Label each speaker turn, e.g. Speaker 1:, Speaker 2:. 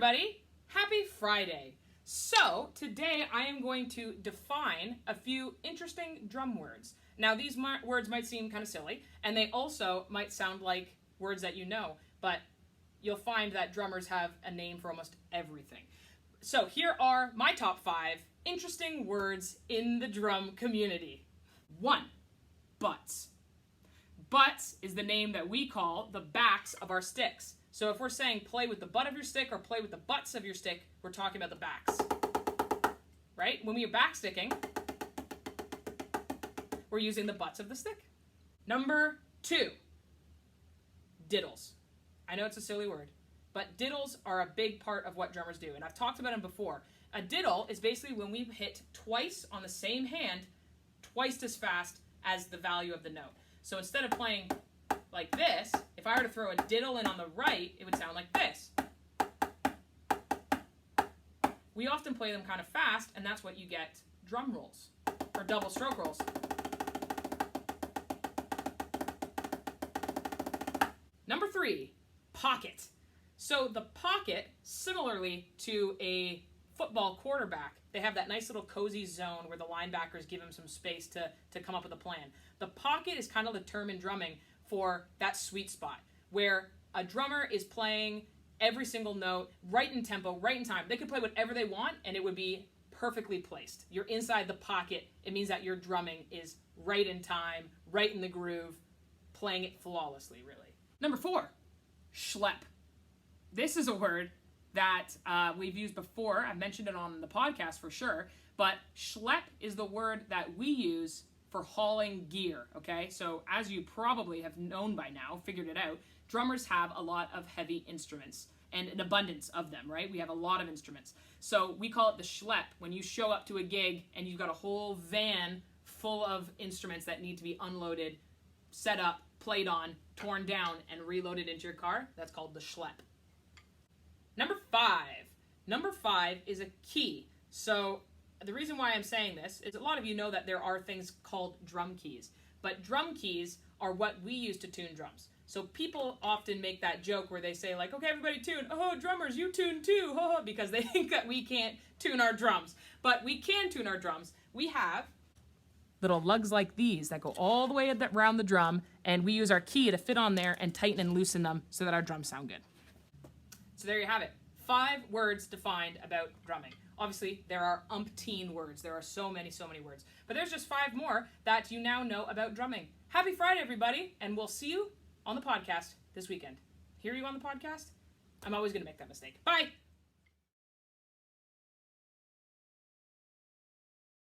Speaker 1: everybody. Happy Friday. So today I am going to define a few interesting drum words. Now these words might seem kind of silly, and they also might sound like words that you know, but you'll find that drummers have a name for almost everything. So here are my top 5 interesting words in the drum community. 1. Butts. Butts is the name that we call the backs of our sticks. So if we're saying play with the butt of your stick or play with the butts of your stick, we're talking about the backs. Right? When we're back sticking, we're using the butts of the stick. Number 2, diddles. I know it's a silly word, but diddles are a big part of what drummers do, and I've talked about them before. A diddle is basically when we hit twice on the same hand, twice as fast as the value of the note. So instead of playing like this, if I were to throw a diddle in on the right, it would sound like this. We often play them kind of fast, and that's what you get drum rolls, or double stroke rolls. Number 3, pocket. So the pocket, similarly to a football quarterback, they have that nice little cozy zone where the linebackers give them some space to come up with a plan. The pocket is kind of the term in drumming for that sweet spot where a drummer is playing every single note right in tempo, right in time. They could play whatever they want and it would be perfectly placed. You're inside the pocket. It means that your drumming is right in time, right in the groove, playing it flawlessly, really. Number 4, schlep. This is a word that we've used before. I've mentioned it on the podcast for sure, but schlep is the word that we use for hauling gear, okay? So as you probably have known by now, figured it out, drummers have a lot of heavy instruments and an abundance of them, right? We have a lot of instruments. So we call it the schlep when you show up to a gig and you've got a whole van full of instruments that need to be unloaded, set up, played on, torn down, and reloaded into your car. That's called the schlep. Number 5. Number 5 is a key. So the reason why I'm saying this is a lot of you know that there are things called drum keys, but drum keys are what we use to tune drums. So people often make that joke where they say like, okay, everybody tune. Oh, drummers, you tune too, because they think that we can't tune our drums. But we can tune our drums. We have little lugs like these that go all the way around the drum, and we use our key to fit on there and tighten and loosen them so that our drums sound good. So there you have it. 5 words defined about drumming. Obviously, there are umpteen words. There are so many words. But there's just 5 more that you now know about drumming. Happy Friday, everybody, and we'll see you on the podcast this weekend. Hear you on the podcast? I'm always going to make that mistake. Bye!